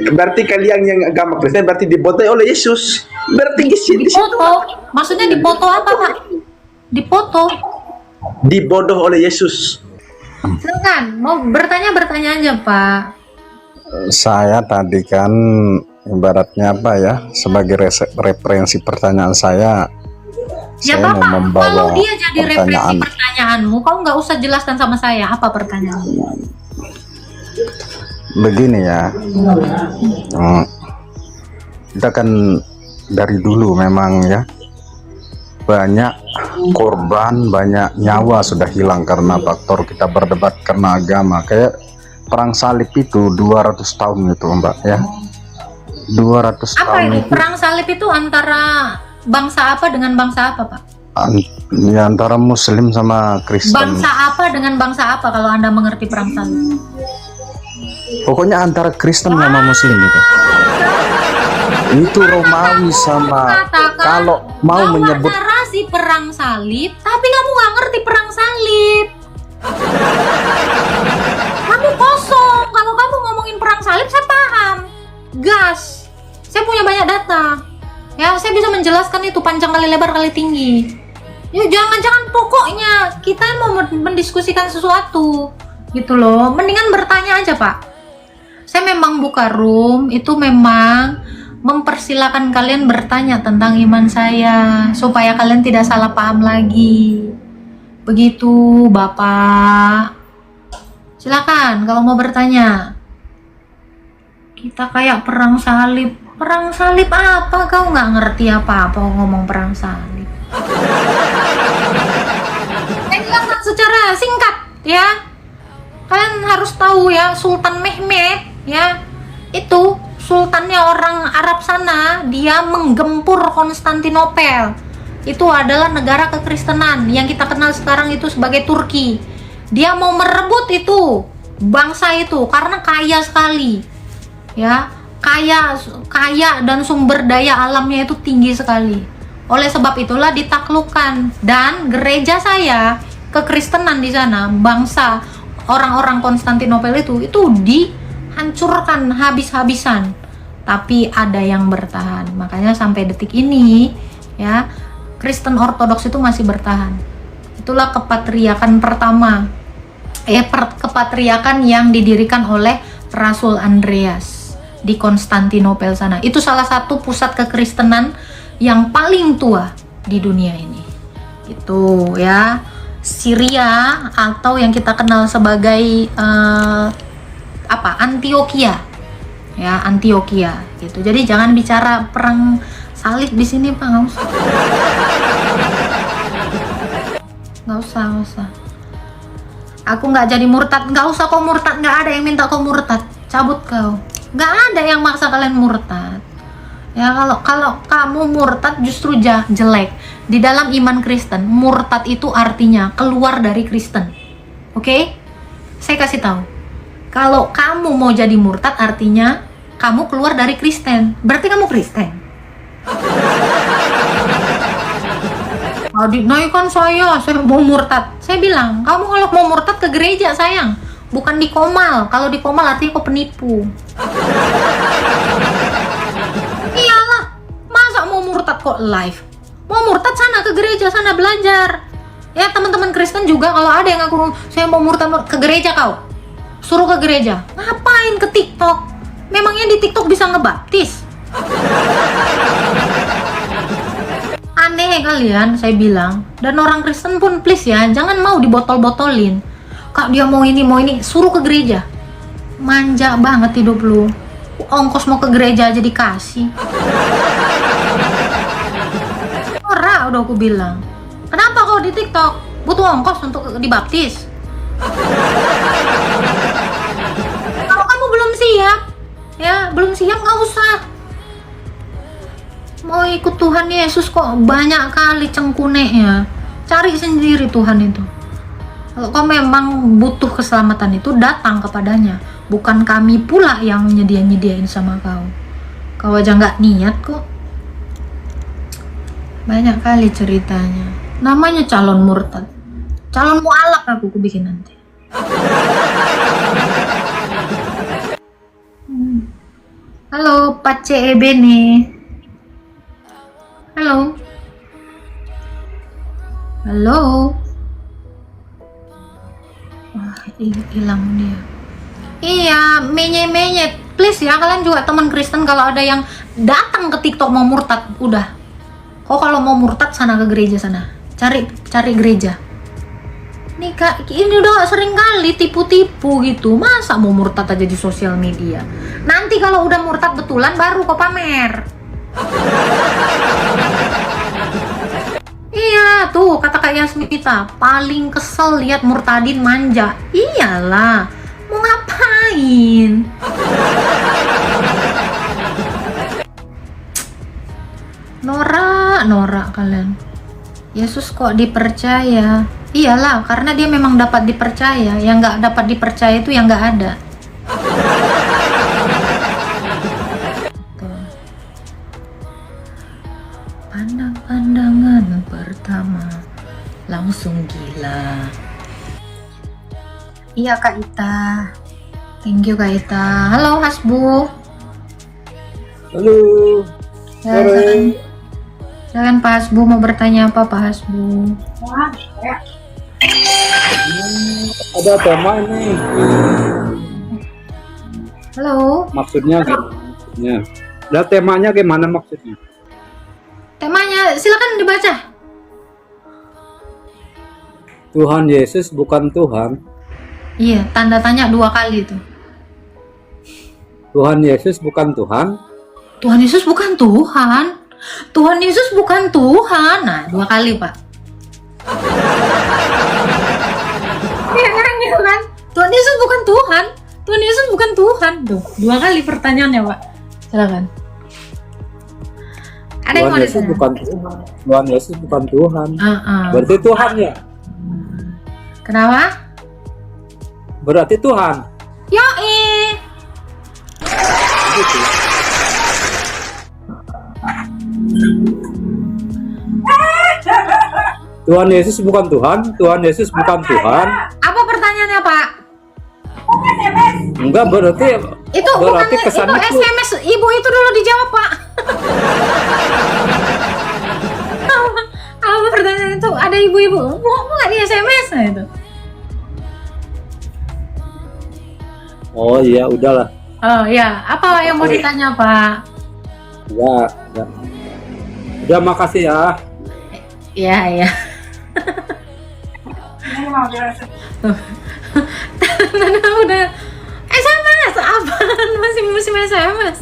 Berarti kalian yang agama Kristen berarti dibotai oleh Yesus. Berarti di situ Dipoto? Maksudnya dipoto apa, Pak? Dipoto? dibodoh oleh Yesus. Silakan, mau bertanya aja, Pak. Saya tadi kan ibaratnya apa ya, sebagai referensi pertanyaan saya Ya mau Bapak, membawa kalau dia jadi referensi pertanyaan. pertanyaanmu, kau nggak usah jelaskan sama saya apa pertanyaanmu. Begini ya, kita kan dari dulu memang ya banyak korban, banyak nyawa sudah hilang karena faktor kita berdebat karena agama. Kayak perang salib itu 200 tahun itu Mbak ya, 200 Apa tahun itu? itu Perang salib itu antara bangsa apa dengan bangsa apa, Pak? ya, antara Muslim sama Kristen. Bangsa apa dengan bangsa apa kalau Anda mengerti perang salib? Pokoknya antara Kristen sama Muslim itu. Itu Romawi sama, kalau mau bawa menyebut narasi perang salib, tapi kamu nggak ngerti perang salib. Kamu kosong. Kalau kamu ngomongin perang salib, saya paham. Gas. Saya punya banyak data. Ya, saya bisa menjelaskan itu panjang kali lebar kali tinggi. Ya, jangan pokoknya kita mau mendiskusikan sesuatu. Gitu loh. Mendingan bertanya aja, Pak. Saya memang buka room, itu memang mempersilahkan kalian bertanya tentang iman saya supaya kalian tidak salah paham lagi. Begitu, Bapak. Silakan kalau mau bertanya. Kita kayak perang salib. Perang salib apa? Kau nggak ngerti apa-apa ngomong perang salib. Saya jelaskan secara singkat ya. Kalian harus tahu ya, Sultan Mehmed ya, itu sultannya orang Arab sana, dia menggempur Konstantinopel. Itu adalah negara kekristenan yang kita kenal sekarang itu sebagai Turki. Dia mau merebut itu bangsa itu karena kaya sekali. Ya, kaya dan sumber daya alamnya itu tinggi sekali. Oleh sebab itulah ditaklukkan, dan gereja saya kekristenan di sana, bangsa orang-orang Konstantinopel itu dihancurkan habis-habisan. Tapi ada yang bertahan. Makanya sampai detik ini ya, Kristen Ortodoks itu masih bertahan. Itulah kepatriakan pertama. Kepatriakan yang didirikan oleh Rasul Andreas di Konstantinopel sana. Itu salah satu pusat kekristenan yang paling tua di dunia ini. Itu ya. Syria atau yang kita kenal sebagai Antioquia. Ya, Antioquia gitu. Jadi jangan bicara perang salib di sini, Pak. Nggak usah. Aku nggak jadi murtad. Nggak usah kau murtad. Nggak ada yang minta kau murtad. Cabut kau. Nggak ada yang maksa kalian murtad. Ya, kalau kamu murtad justru jelek. Di dalam iman Kristen, murtad itu artinya keluar dari Kristen. Oke? Saya kasih tahu. Kalau kamu mau jadi murtad artinya kamu keluar dari Kristen. Berarti kamu Kristen. Adik, naikkan saya mau murtad. Saya bilang, kamu kalau mau murtad ke gereja sayang, bukan di Komal. Kalau di Komal artinya kau penipu. Iyalah, masa mau murtad kok live? Mau murtad sana ke gereja, sana belajar. Ya, teman-teman Kristen juga kalau ada yang ngaku saya mau murtad ke gereja, kau suruh ke gereja. Ngapain ke TikTok? Memangnya di TikTok bisa ngebaptis? Aneh kalian, saya bilang. Dan orang Kristen pun please ya, jangan mau dibotol-botolin. Kak, dia mau ini, suruh ke gereja. Manja banget hidup lu. Ongkos mau ke gereja aja dikasih. Ora, udah aku bilang. Kenapa kau di TikTok? Butuh ongkos untuk dibaptis? Kalau kamu belum siap, ya belum siap nggak usah. Mau ikut Tuhan Yesus kok banyak kali cengkuneknya. Cari sendiri Tuhan itu. Kalau kau memang butuh keselamatan itu, datang kepadanya. Bukan kami pula yang nyediain sama kau. Kau aja nggak niat kok. Banyak kali ceritanya. Namanya calon murtad. Calon mualaf aku bikin nanti. Halo, Pak CEB nih. Halo. Halo. Wah, hilang dia. Iya, menyet. Please ya, kalian juga teman Kristen kalau ada yang datang ke TikTok mau murtad, udah. Kok kalau mau murtad sana ke gereja sana. Cari gereja. Nih Kak, ini udah sering kali tipu-tipu gitu. Masa mau murtad aja di sosial media? Nanti kalau udah murtad betulan baru kok pamer. Iya, tuh kata Kak Yasmita, paling kesel lihat murtadin manja. Iyalah, mau ngapain? Norak kalian. Yesus kok dipercaya? Iyalah, karena dia memang dapat dipercaya. Yang nggak dapat dipercaya itu yang nggak ada. Tuh. Pandang-pandangan pertama langsung gila. Iya Kak Ita. Thank you Kak Ita. Halo Hasbu. Halo. Ya, silakan Pak Hasbu, mau bertanya apa Pak Hasbu? Ada tema ini, Halo. maksudnya maksudnya. Ada temanya gimana maksudnya? Temanya silakan dibaca. Tuhan Yesus bukan Tuhan. Iya, tanda tanya 2 kali itu. Tuhan Yesus bukan Tuhan. Tuhan Yesus bukan Tuhan. Tuhan Yesus bukan Tuhan. Nah, 2 kali Pak. Iya kan? Tuhan Yesus bukan Tuhan. Tuhan Yesus bukan Tuhan. Tuh, 2 kali pertanyaannya Pak. Silakan. Ada yang Tuhan mau Yesus ditanya? bukan Tuhan. Tuhan Yesus bukan Tuhan. Ah. Berarti Tuhan ya? Kenapa? Berarti Tuhan. Yoi. Gitu. Tuhan Yesus bukan Tuhan. Tuhan Yesus bukan Tuhan. Apa pertanyaannya Pak? Enggak berarti Itu bukan berarti itu kesannya tuh SMS ibu itu dulu dijawab Pak. Apa pertanyaan itu? Ada ibu-ibu bukan di SMS nah itu. oh iya udahlah. Oh ya, apa yang mau ditanya Pak? Ya. Udah makasih ya. Ya. Mana udah SMS apaan masih musim SMS.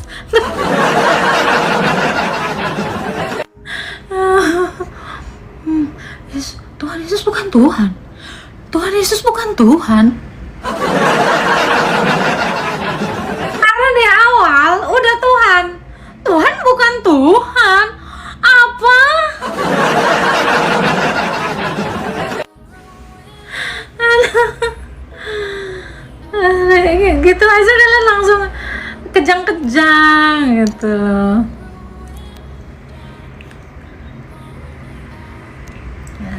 Tuhan Yesus bukan Tuhan. Tuhan Yesus bukan Tuhan. Karena di awal udah Tuhan. Tuhan bukan Tuhan. Apa? Gitu aja kalian langsung kejang-kejang gitu. Ya.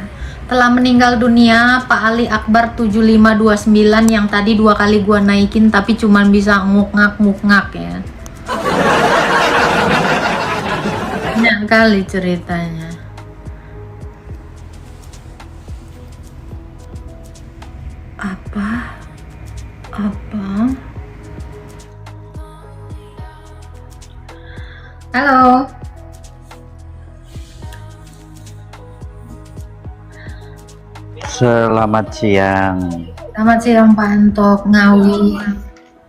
Telah meninggal dunia Pak Ali Akbar 7529 yang tadi 2 kali gua naikin tapi cuman bisa nguk-ngak ya. Banyak kali ceritanya. Apa? Halo. Selamat siang. Selamat siang Pak Antok Ngawi.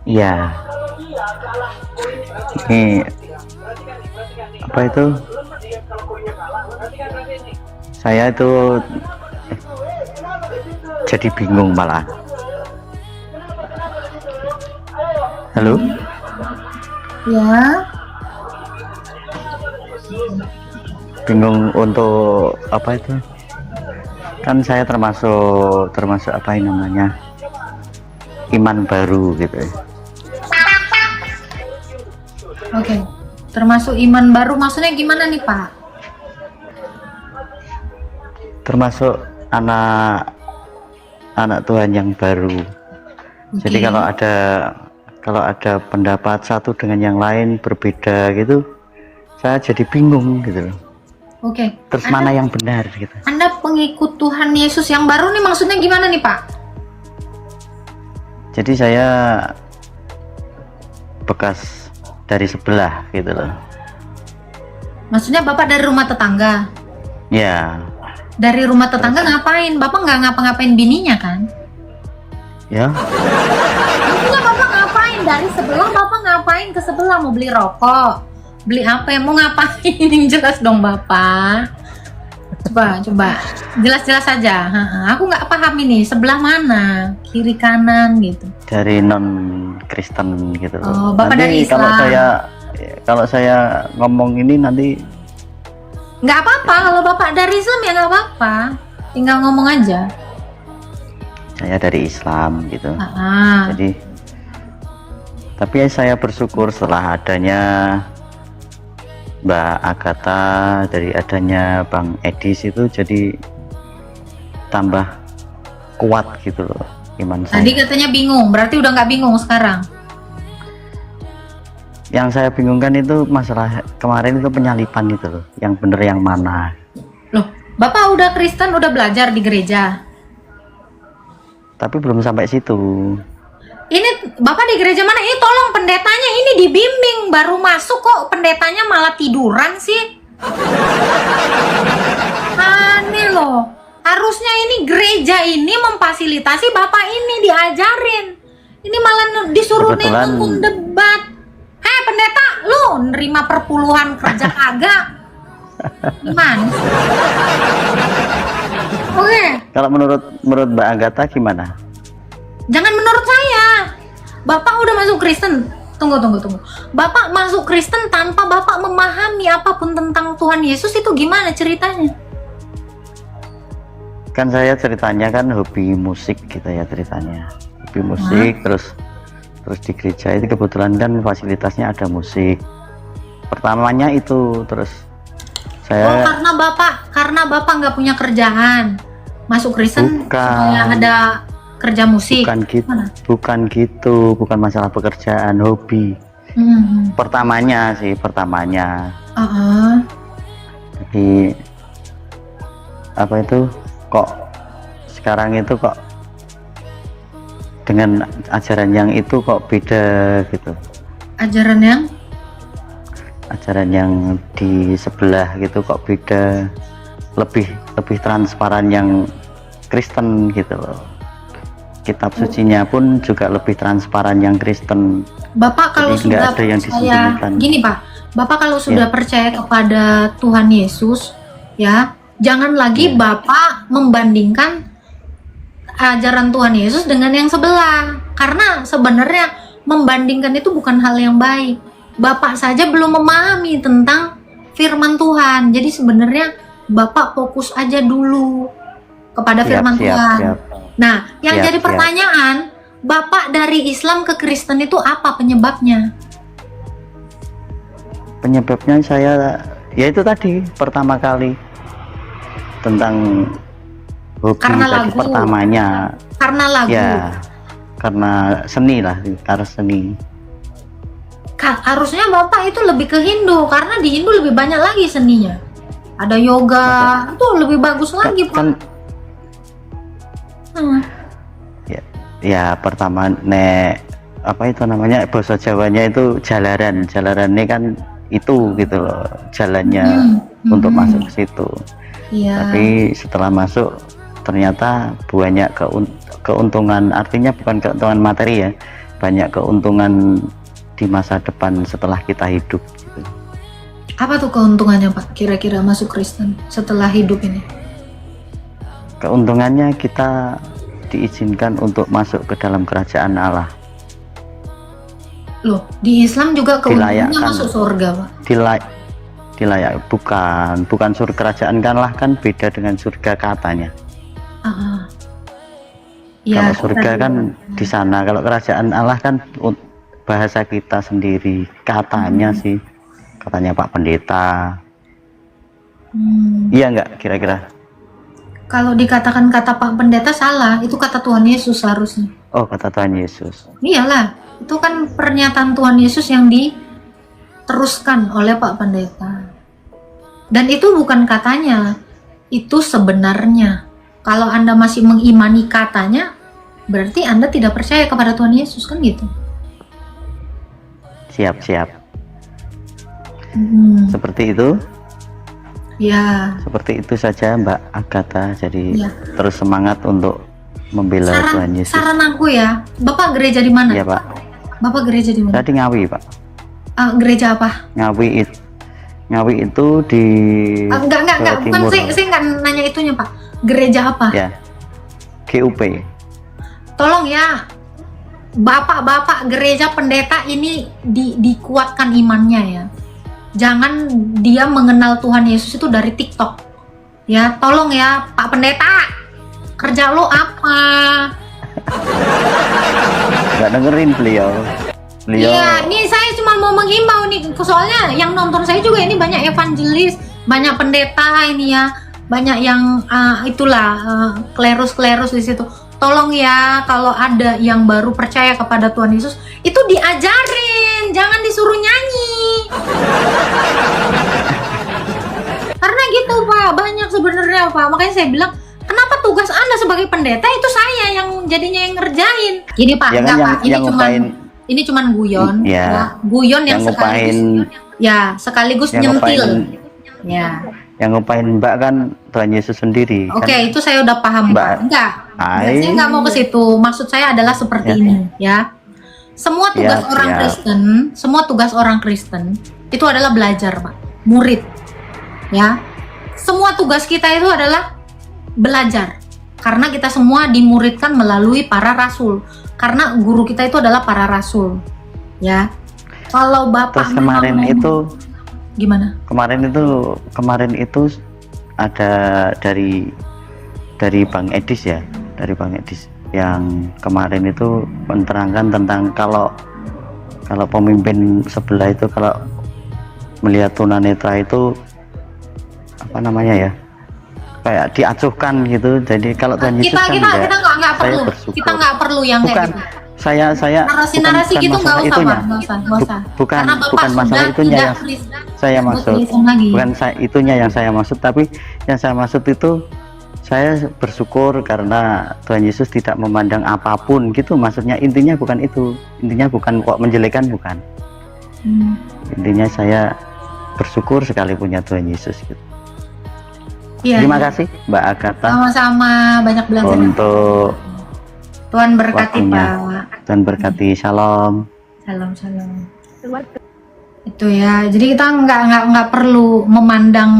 Ya. Ini apa itu? Saya itu jadi bingung malah. Halo? Ya. Bingung untuk apa itu? Kan saya termasuk apa ini namanya? Iman baru gitu ya. Oke. Termasuk iman baru maksudnya gimana nih Pak? Termasuk anak Tuhan yang baru. Jadi Oke. kalau ada kalau ada pendapat satu dengan yang lain berbeda gitu, saya jadi bingung gitu loh. Oke. Terus mana yang benar gitu. Anda pengikut Tuhan Yesus yang baru nih, maksudnya gimana nih Pak? Jadi saya bekas dari sebelah gitu loh. Maksudnya Bapak dari rumah tetangga? Ya, Dari rumah tetangga ngapain? Bapak nggak ngapa-ngapain bininya kan? ya. Maksudnya Bapak ngapain? Dari sebelah Bapak ngapain ke sebelah? Mau beli rokok? Beli apa yang mau ngapain? Yang jelas dong Bapak. Coba. Jelas-jelas aja. Aku nggak paham ini. Sebelah mana? Kiri kanan gitu. Dari non Kristen gitu loh. Oh, Bapak Nanti dari kalau Islam. kalau saya ngomong ini nanti Nggak apa-apa. Kalau Bapak dari Islam ya nggak apa-apa. Tinggal ngomong aja. saya dari Islam gitu. Ah. Jadi tapi saya bersyukur setelah adanya Mbak Agatha, dari adanya Bang Edis itu jadi tambah kuat gitu loh iman saya. Tadi katanya bingung. Berarti udah nggak bingung sekarang. Yang saya bingungkan itu masalah kemarin itu penyalipan itu loh, yang bener yang mana. Loh, Bapak udah Kristen, udah belajar di gereja. Tapi belum sampai situ. Ini Bapak di gereja mana? Ini tolong pendetanya ini dibimbing. Baru masuk kok pendetanya malah tiduran sih. Aneh loh. Harusnya ini gereja ini memfasilitasi Bapak ini diajarin. Ini malah disuruh Kebetulan- nonton debat. Hei pendeta, lu nerima perpuluhan kerja kagak? Gimana sih? Oke. Kalau menurut Mbak Agatha gimana? Jangan menurut saya. Bapak udah masuk Kristen. Tunggu. Bapak masuk Kristen tanpa Bapak memahami apapun tentang Tuhan Yesus, itu gimana ceritanya? Kan saya ceritanya kan hobi musik gitu ya ceritanya. Hobi musik terus di gereja itu kebetulan kan fasilitasnya ada musik. Pertamanya itu terus Oh, saya karena Bapak nggak punya kerjaan. Masuk Kristen Bukan. supaya ada kerja musik. Mana? bukan gitu, bukan masalah pekerjaan, hobi. Pertamanya. Jadi apa itu kok sekarang itu kok dengan ajaran yang itu kok beda gitu. Ajaran yang di sebelah gitu kok beda, lebih transparan yang Kristen gitu loh. Kitab sucinya pun juga lebih transparan yang Kristen. Bapak kalau Jadi nggak sudah ada yang percaya, disembunyikan. gini Pak, Bapak kalau sudah Ya. percaya kepada Tuhan Yesus, ya, jangan lagi Ya. Bapak membandingkan ajaran Tuhan Yesus dengan yang sebelah. Karena sebenarnya membandingkan itu bukan hal yang baik. Bapak saja belum memahami tentang firman Tuhan. Jadi sebenarnya Bapak fokus aja dulu kepada firman Tuhan. Siap. Nah, yang Siap, jadi siap. pertanyaan, Bapak dari Islam ke Kristen itu apa penyebabnya? Penyebabnya saya ya itu tadi pertama kali tentang hobi Karena tadi lagu. pertamanya. Karena lagu. Ya, karena seni lah, karena seni. Harusnya Bapak itu lebih ke Hindu, karena di Hindu lebih banyak lagi seninya. Ada yoga, itu lebih bagus lagi, Pak. Kan Hmm. ya pertama apa itu namanya bahasa Jawanya itu jalaran ini kan itu gitu loh jalannya untuk masuk ke situ. Iya. Tapi setelah masuk ternyata banyak keuntungan, artinya bukan keuntungan materi ya, banyak keuntungan di masa depan setelah kita hidup gitu. Apa tuh keuntungannya, Pak? Kira-kira masuk Kristen setelah hidup ini? Keuntungannya kita diizinkan untuk masuk ke dalam kerajaan Allah. Loh, di Islam juga keuntungannya Dilayakkan. masuk surga, Pak. Dilayak bukan surga kerajaan kan lah, kan beda dengan surga katanya. Ya, Kalau surga kan di sana, kalau kerajaan Allah kan bahasa kita sendiri katanya sih, katanya Pak Pendeta. Iya nggak kira-kira? Kalau dikatakan kata Pak Pendeta salah, itu kata Tuhan Yesus harusnya. Oh, kata Tuhan Yesus. Iyalah, Itu kan pernyataan Tuhan Yesus yang diteruskan oleh Pak Pendeta. Dan itu bukan katanya, itu sebenarnya. Kalau Anda masih mengimani katanya, berarti Anda tidak percaya kepada Tuhan Yesus, kan gitu. Siap. Hmm, Seperti itu. ya. Seperti itu saja Mbak Agatha. Jadi Ya. terus semangat untuk membela Tuhan Yesus. Saran aku ya, Bapak gereja di mana? Iya Pak. Bapak gereja di mana? Saya di Ngawi Pak. Gereja apa? Ngawi itu di Enggak, Jawa bukan Timur. saya nggak nanya itunya Pak. Gereja apa? Ya. GUP. Tolong ya, bapak-bapak gereja pendeta ini dikuatkan imannya ya. Jangan dia mengenal Tuhan Yesus itu dari TikTok. Ya, tolong ya Pak Pendeta. Kerja lo apa? Nggak dengerin beliau. Iya, ini saya cuma mau menghimbau nih, soalnya yang nonton saya juga ini banyak evangelis, banyak pendeta ini ya, banyak yang klerus-klerus di situ. Tolong ya, kalau ada yang baru percaya kepada Tuhan Yesus, itu diajarin, jangan disuruh nyanyi. Karena gitu Pak, banyak sebenarnya Pak. Makanya saya bilang, kenapa tugas Anda sebagai pendeta itu saya yang jadinya yang ngerjain. Gini Pak, Ya kan enggak Pak, ini cuman guyon, Ya. ya. Guyon yang ngupain sekaligus yang nyentil. ngupain Ya. yang ngupain Mbak kan Tuhan Yesus sendiri. Oke, kan? itu saya udah paham Pak. Mbak. Enggak, Hai. saya nggak mau ke situ. Maksud saya adalah seperti Ya. ini, ya. Semua tugas Ya, orang siap. Kristen, semua tugas orang Kristen itu adalah belajar, Pak. Murid. Ya. Semua tugas kita itu adalah belajar. Karena kita semua dimuridkan melalui para rasul. Karena guru kita itu adalah para rasul. Ya. Kalau Bapak Terus kemarin memang- itu gimana? kemarin itu ada dari Bang Edis ya, dari Bang Edis yang kemarin itu menerangkan tentang kalau pemimpin sebelah itu kalau melihat tunanetra itu apa namanya ya, kayak diacuhkan gitu. Jadi kalau Tuhan Yesus Kita kan nggak perlu. saya bersyukur. Kita nggak perlu yang Bukan, kayak gitu. saya Narasi-narasi bukan gitu nggak masalah usah, itunya. Pak. Nggak usah. Bukan Karena Bapak bukan masalah sudah itunya tidak yang Kristen. saya maksud. Kristen lagi. Bukan itunya yang saya maksud, tapi yang saya maksud itu saya bersyukur karena Tuhan Yesus tidak memandang apapun gitu. Maksudnya intinya bukan itu. Intinya bukan kok menjelekan, bukan. Hmm. Intinya saya bersyukur sekali punya Tuhan Yesus gitu. Iya, Terima iya. kasih Mbak Agatha Sama-sama, banyak belajar. untuk Tuhan berkati waktunya. Pak. Tuhan berkati. Shalom. Salam. Itu ya. Jadi kita nggak perlu memandang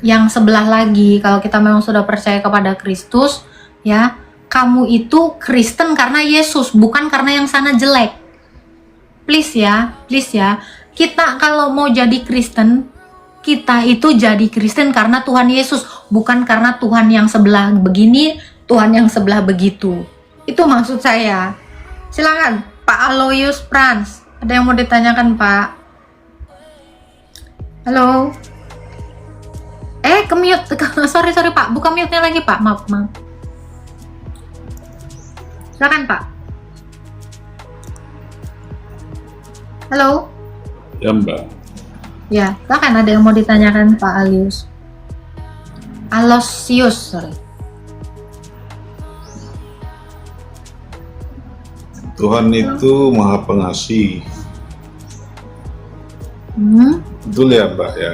yang sebelah lagi. Kalau kita memang sudah percaya kepada Kristus, ya, kamu itu Kristen karena Yesus, bukan karena yang sana jelek. Please ya. Kita kalau mau jadi Kristen, kita itu jadi Kristen karena Tuhan Yesus, bukan karena Tuhan yang sebelah begini, Tuhan yang sebelah begitu. Itu maksud saya. Silakan Pak Aloyus Frans, ada yang mau ditanyakan Pak? Halo. Ke-mute. Sorry Pak, buka mute-nya lagi Pak. Maaf. Silakan Pak. Halo. Ya Mbak, Ya, silakan, ada yang mau ditanyakan Pak Alosius, sorry. Tuhan itu Maha Pengasih. Betul ya Mbak ya?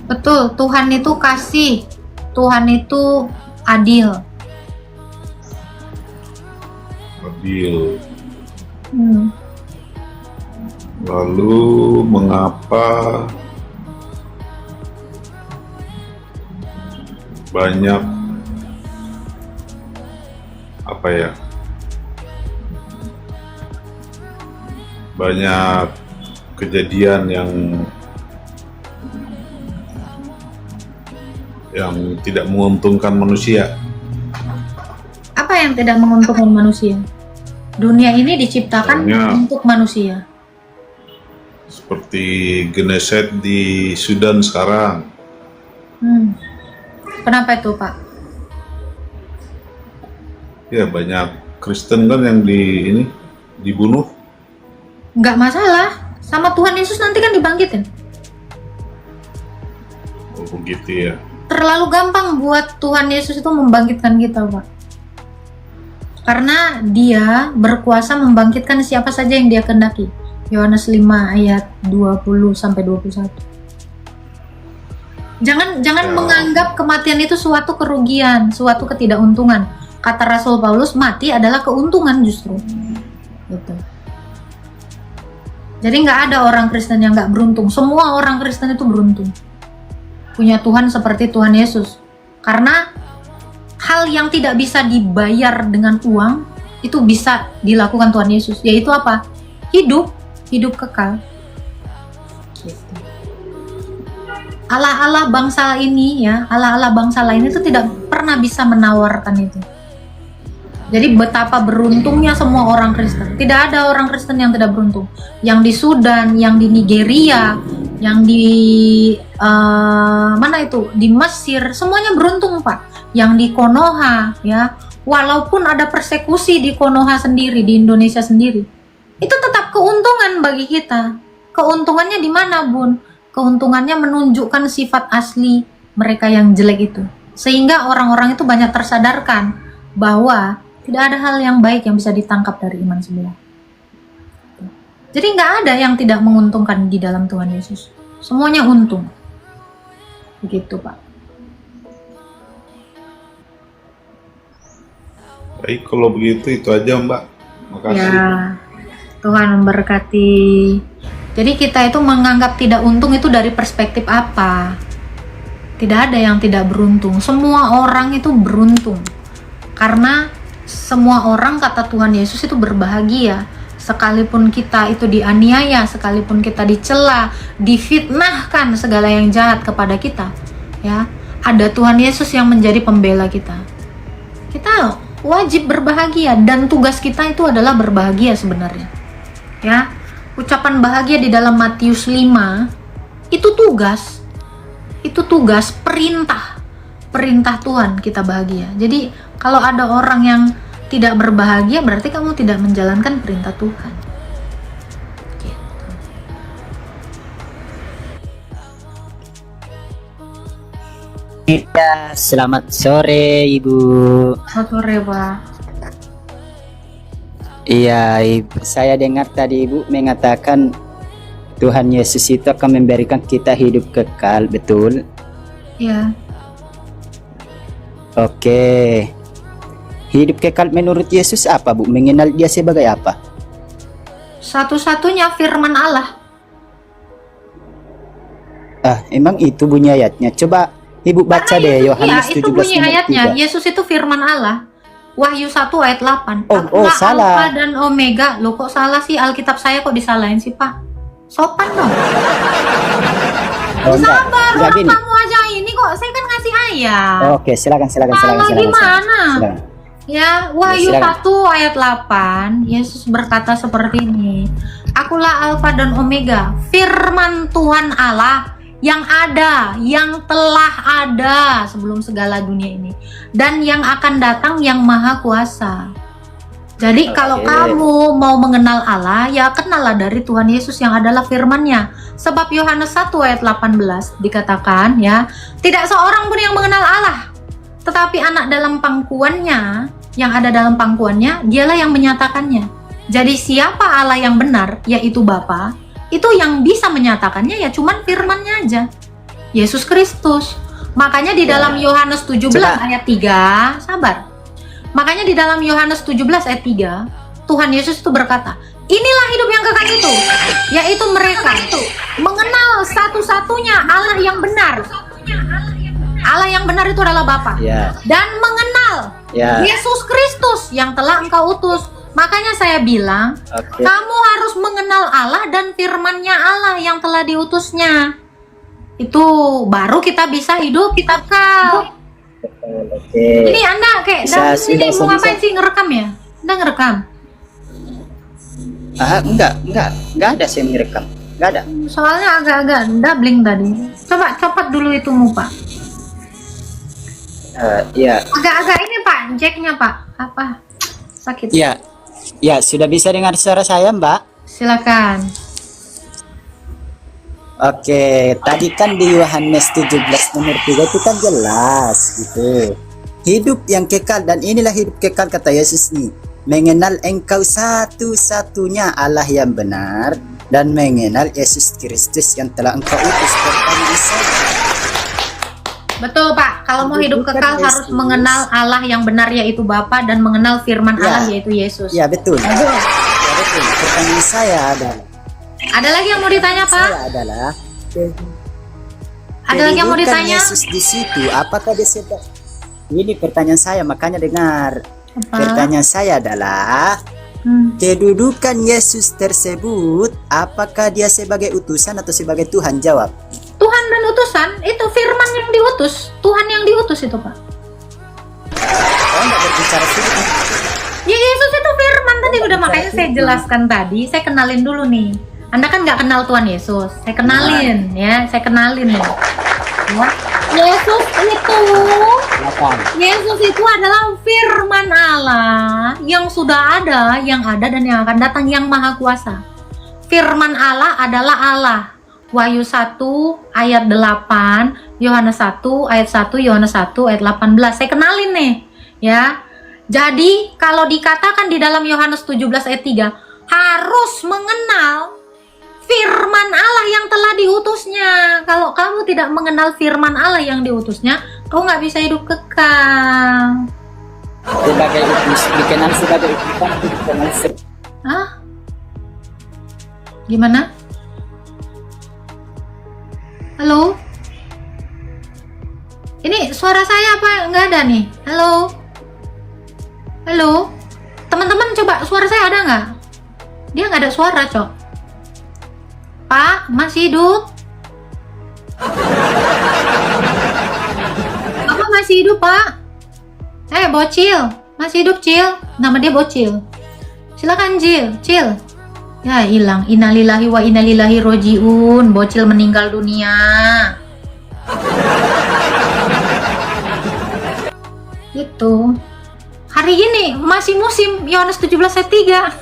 Betul, Tuhan itu kasih, Tuhan itu adil. Adil. Hmm. Lalu mengapa banyak banyak kejadian yang tidak menguntungkan manusia? Apa yang tidak menguntungkan manusia? Dunia ini diciptakan Soalnya- untuk manusia. Seperti Geneset di Sudan sekarang. Kenapa itu Pak? Ya banyak Kristen kan yang dibunuh. Nggak masalah. Sama Tuhan Yesus nanti kan dibangkitin. Oh, begitu ya. Terlalu gampang buat Tuhan Yesus itu membangkitkan kita, Pak. Karena dia berkuasa membangkitkan siapa saja yang dia kehendaki. Yohanes 5 ayat 20 sampai 21. Jangan Ya. menganggap kematian itu suatu kerugian, suatu ketidakuntungan. Kata Rasul Paulus, mati adalah keuntungan justru. Gitu. Jadi nggak ada orang Kristen yang nggak beruntung. Semua orang Kristen itu beruntung. Punya Tuhan seperti Tuhan Yesus. Karena hal yang tidak bisa dibayar dengan uang itu bisa dilakukan Tuhan Yesus. Yaitu apa? Hidup kekal. Gitu. Allah-Allah bangsa ini ya, Allah-Allah bangsa lain itu tidak pernah bisa menawarkan itu. Jadi betapa beruntungnya semua orang Kristen. Tidak ada orang Kristen yang tidak beruntung. Yang di Sudan, yang di Nigeria, yang di mana itu? Di Mesir, semuanya beruntung, Pak. Yang di Konoha, ya. Walaupun ada persekusi di Konoha sendiri, di Indonesia sendiri, itu tetap keuntungan bagi kita. Keuntungannya di mana, Bun? Keuntungannya menunjukkan sifat asli mereka yang jelek itu. Sehingga orang-orang itu banyak tersadarkan bahwa tidak ada hal yang baik yang bisa ditangkap dari iman sebelah. Jadi nggak ada yang tidak menguntungkan di dalam Tuhan Yesus. Semuanya untung. Begitu, Pak. Baik, kalau begitu itu aja, Mbak. Makasih. Ya, Tuhan memberkati. Jadi kita itu menganggap tidak untung itu dari perspektif apa? Tidak ada yang tidak beruntung. Semua orang itu beruntung. Karena semua orang, kata Tuhan Yesus, itu berbahagia. Sekalipun kita itu dianiaya, sekalipun kita dicela, difitnahkan segala yang jahat kepada kita, ya, ada Tuhan Yesus yang menjadi pembela kita. Kita wajib berbahagia dan tugas kita itu adalah berbahagia sebenarnya. Ya, ucapan bahagia di dalam Matius 5 itu tugas. Itu tugas, perintah Tuhan kita bahagia. Jadi kalau ada orang yang tidak berbahagia, berarti kamu tidak menjalankan perintah Tuhan. Gitu. Ya, selamat sore Ibu. Selamat sore, Pak. Iya, Ibu. Saya dengar tadi Ibu mengatakan Tuhan Yesus itu akan memberikan kita hidup kekal, betul? Ya, Oke. Hidup kekal menurut Yesus apa, Bu? Mengenal dia sebagai apa? satu-satunya firman Allah. Ah, emang itu bunyi ayatnya. Coba Ibu baca Karena deh Yesus- Yohanes ya, itu 17 bunyi ayat ayatnya. 3. Yesus itu firman Allah. Wahyu 1 ayat 8. Oh, Akulah salah. Alfa dan Omega. Loh, kok salah sih? Alkitab saya kok disalahin sih, Pak? Sopan dong. Oh, enggak. Sabar, Enggak orang gini. kamu aja ini kok. Saya kan ngasih ayat. Oke, silakan. Salah Silakan. gimana? Ya, Wahyu Ya, 1 ayat 8, Yesus berkata seperti ini. Akulah Alfa dan Omega, firman Tuhan Allah yang ada, yang telah ada sebelum segala dunia ini, dan yang akan datang yang maha kuasa. Jadi kalau kamu mau mengenal Allah, ya kenallah dari Tuhan Yesus yang adalah firman-Nya. Sebab Yohanes 1 ayat 18 dikatakan, ya, tidak seorang pun yang mengenal Allah, tetapi anak dalam pangkuannya, yang ada dalam pangkuannya, dialah yang menyatakannya. Jadi siapa Allah yang benar, yaitu Bapa, itu yang bisa menyatakannya ya cuman firman-Nya aja, Yesus Kristus. Makanya di dalam Yohanes 17 ayat 3, sabar. Makanya di dalam Yohanes 17 ayat 3, Tuhan Yesus itu berkata, inilah hidup yang kekal itu, yaitu mereka itu mengenal satu-satunya Allah yang benar. Allah yang benar itu adalah Bapa. Ya. Dan mengenal Ya. Yesus Kristus yang telah engkau utus. Makanya saya bilang, Oke. kamu harus mengenal Allah dan firman-Nya Allah yang telah diutusnya. Itu baru kita bisa hidup kita kekal. Oke. Ini Anda kayak Bisa, dan ini bisa, mau ngapain bisa. sih ngerekam ya? Anda ngerekam? Ah, enggak ada saya merekam. Enggak ada. Soalnya agak-agak doubling tadi. Coba copot dulu itu Pak. Iya. Agak-agak ini Pak, jacknya Pak. Apa? Sakit. Iya. Ya, sudah bisa dengar suara saya, Mbak? Silakan. Oke, tadi kan di Yohanes 17 nomor 3 itu kan jelas gitu. Hidup yang kekal, dan inilah hidup kekal kata Yesus nih. Mengenal engkau satu-satunya Allah yang benar, dan mengenal Yesus Kristus yang telah engkau utus pertama Isa. Betul Pak, kalau mau hidup Bukan kekal harus Yesus. mengenal Allah yang benar yaitu Bapa dan mengenal firman Ya. Allah yaitu Yesus. Ya betul. Ya betul. Pertanyaan saya adalah, Ada lagi yang mau ditanya Pak? saya adalah Ada lagi yang mau kedudukan ditanya? Yesus di situ, apakah dia sedang? Ini pertanyaan saya, makanya dengar. Apa? Pertanyaan saya adalah, kedudukan Yesus tersebut, apakah dia sebagai utusan atau sebagai Tuhan? Jawab. Tuhan dan utusan itu firman yang diutus, Tuhan yang diutus itu Pak. Oh, nggak berbicara firman. Ya Yesus itu firman tadi udah, makanya saya jelaskan tadi, saya kenalin dulu nih. Anda kan nggak kenal Tuhan Yesus, saya kenalin ya, saya kenalin nih. Ya. Yesus itu adalah firman Allah yang sudah ada, yang ada dan yang akan datang, yang maha kuasa. Firman Allah adalah Allah. Wahyu 1 ayat 8, Yohanes 1 ayat 1, Yohanes 1 ayat 18. Saya kenalin nih, ya. Jadi kalau dikatakan di dalam Yohanes 17 ayat 3 harus mengenal firman Allah yang telah diutusnya. Kalau kamu tidak mengenal firman Allah yang diutusnya, kamu nggak bisa hidup kekal. Sebagai utus, dikenal sebagai utusan atau dikenal Hah? Gimana? Halo? Ini suara saya apa nggak ada nih? Halo? Halo? Teman-teman coba suara saya ada nggak? Dia nggak ada suara, Cok. Pak, masih hidup? Bapak masih hidup, Pak? Bocil. Masih hidup, Cil? Nama dia Bocil. Silakan, Cil. Ya, hilang. Innalillahi wa innalillahi rojiun. Bocil meninggal dunia. Itu. Hari ini masih musim Yohanes 17 ayat 3.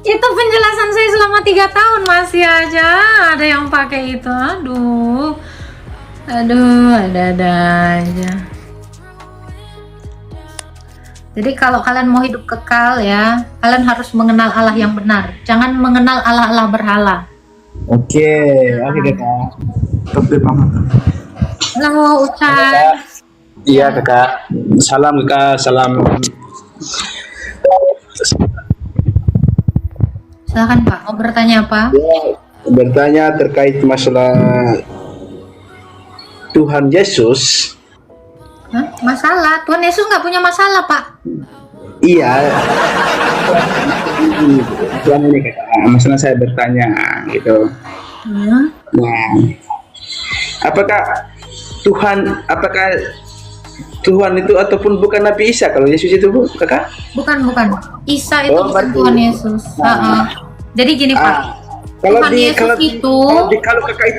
Itu penjelasan saya selama 3 tahun, masih aja ada yang pakai itu. Aduh, ada aja. Jadi kalau kalian mau hidup kekal ya, kalian harus mengenal Allah yang benar. Jangan mengenal Allah-Allah berhala. Oke, kakak. Oke, paman. Halo, Ucan. Iya kakak. Salam kakak, salam. Silakan Pak, mau bertanya apa? Bertanya terkait masalah Tuhan Yesus. Hah? Masalah? Tuhan Yesus nggak punya masalah Pak. Iya. Tuhan ini kakak. Masalah saya bertanya gitu. Nah, apakah Tuhan itu ataupun bukan Nabi Isa kalau Yesus itu bu, kakak? Bukan. Isa itu Oh, bukan berarti- Tuhan Yesus. Jadi gini Pak. Kalau Tuhan di Yesus itu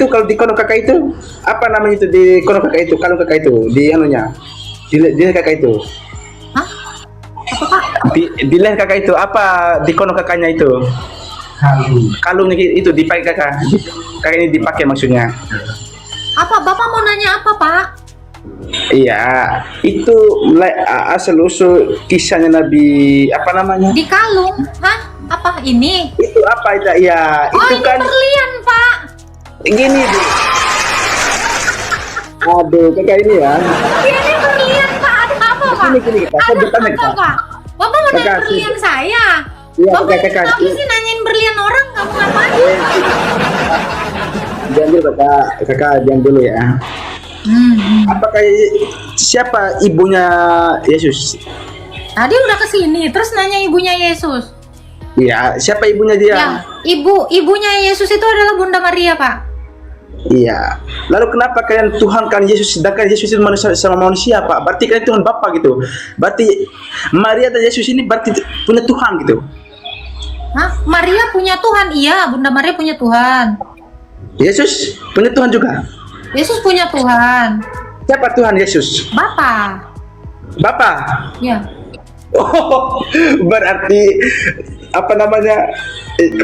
kalau di kono kakak itu apa namanya itu di kono kakak itu kalau kakak itu di anunya di kakak itu Hah? Apa Pak? di leher kakak itu apa di kono kakaknya itu kalungnya itu dipakai kakak ini dipakai maksudnya. Apa Bapak mau nanya apa Pak? Iya, itu asal usul kisahnya Nabi apa namanya? Di kalung? Hah? Apa ini? Itu apa itu? Ya, Oh, itu ini kan berlian Pak. gini Bu. Aduh, kakak ini ya. Ini berlian Pak. Ada apa Pak? Gini, Kak. Saya Ada bertanya, apa Kak. Pak? Bapak mau nanya Kakak, berlian saya? Iya, Bapak kakak. kenapa sih nanyain berlian orang? Kamu ngapain? Diam dulu kakak diam dulu ya. Apakah siapa ibunya Yesus? Tadi udah kesini, terus nanya ibunya Yesus. Iya, siapa ibunya dia? Ya, ibunya Yesus itu adalah Bunda Maria, Pak. Iya. Lalu kenapa kalian tuhankan Yesus sedangkan Yesus itu manusia sama manusia, Pak? Berarti kalian Tuhan Bapa gitu. Berarti Maria dan Yesus ini berarti punya Tuhan gitu. Hah? Maria punya Tuhan? Iya, Bunda Maria punya Tuhan. Yesus punya Tuhan juga. Yesus punya Tuhan. Siapa Tuhan Yesus? Bapa. Bapak. Ya. Oh, berarti apa namanya?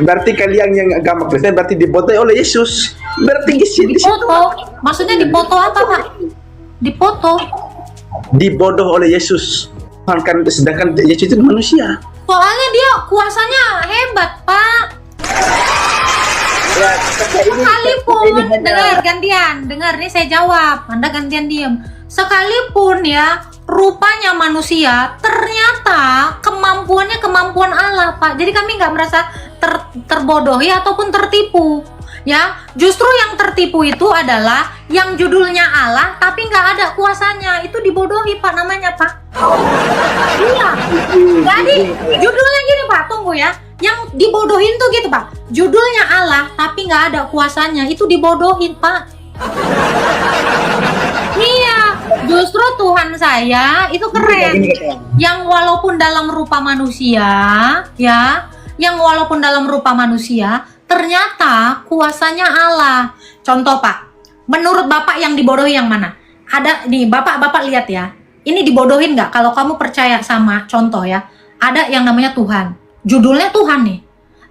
Berarti kalian yang agama Kristen berarti dibodohi oleh Yesus. Berarti di situ Dipoto. Maksudnya dipoto apa, Pak? Dipoto. dibodoh oleh Yesus. Kan sedangkan Yesus itu manusia. Soalnya dia kuasanya hebat, Pak. Ya, Sekalipun, dengar gantian, dengar nih saya jawab, Anda gantian diem. Sekalipun ya rupanya manusia, ternyata kemampuannya kemampuan Allah, Pak. Jadi kami nggak merasa terbodohi ataupun tertipu. Ya, justru yang tertipu itu adalah yang judulnya Allah tapi nggak ada kuasanya, itu dibodohi, Pak, namanya, Pak. Iya. Jadi judulnya gini, Pak, tunggu ya. Yang dibodohin tuh gitu, Pak. Judulnya Allah tapi nggak ada kuasanya, itu dibodohin, Pak. Iya, justru Tuhan saya itu keren. Yang walaupun dalam rupa manusia, ya, yang walaupun dalam rupa manusia, ternyata kuasanya Allah. Contoh, Pak, menurut Bapak yang dibodohi yang mana? Ada nih, Bapak lihat ya. Ini dibodohin nggak? Kalau kamu percaya sama contoh ya, ada yang namanya Tuhan. Judulnya Tuhan nih,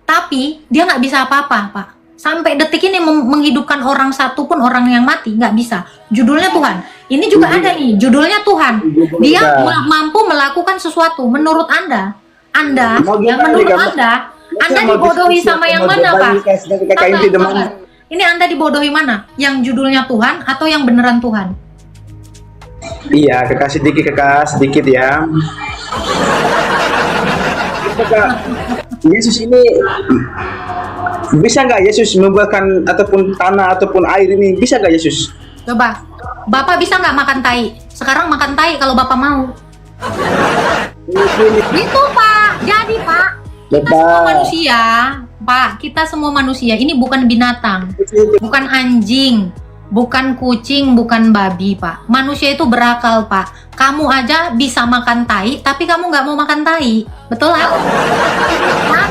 tapi dia nggak bisa apa-apa, Pak. Sampai detik ini menghidupkan orang satu pun orang yang mati nggak bisa. Judulnya Tuhan. Ini juga ada nih, judulnya Tuhan. Dia mampu melakukan sesuatu. Menurut Anda yang menurut Anda dibodohi sama yang mana, Pak? Ini Anda dibodohi mana? Yang judulnya Tuhan atau yang beneran Tuhan? Iya, kakak sedikit ya. Kakak, Yesus ini bisa nggak Yesus membuatkan ataupun tanah ataupun air ini, bisa nggak Yesus? Coba, Bapak bisa nggak makan tai? Sekarang makan tai kalau Bapak mau. Gitu, Pak. Jadi, Pak, kita semua manusia, Pak, kita semua manusia. Ini bukan binatang, bukan anjing, bukan kucing, bukan babi, Pak. Manusia itu berakal, Pak. Kamu aja bisa makan tai, tapi kamu nggak mau makan tai. Betul, kan? Nah,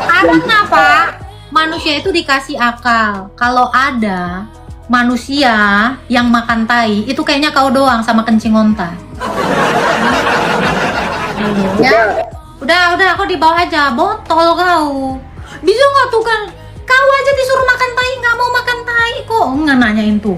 karena, Pak, manusia itu dikasih akal. Kalau ada manusia yang makan tai, itu kayaknya kau doang sama kencing onta. Ya? Udah, kau di bawah aja, botol kau. Bisa nggak tuh kan? Kau aja disuruh makan tai, nggak mau makan tai kok nggak nanyain tuh.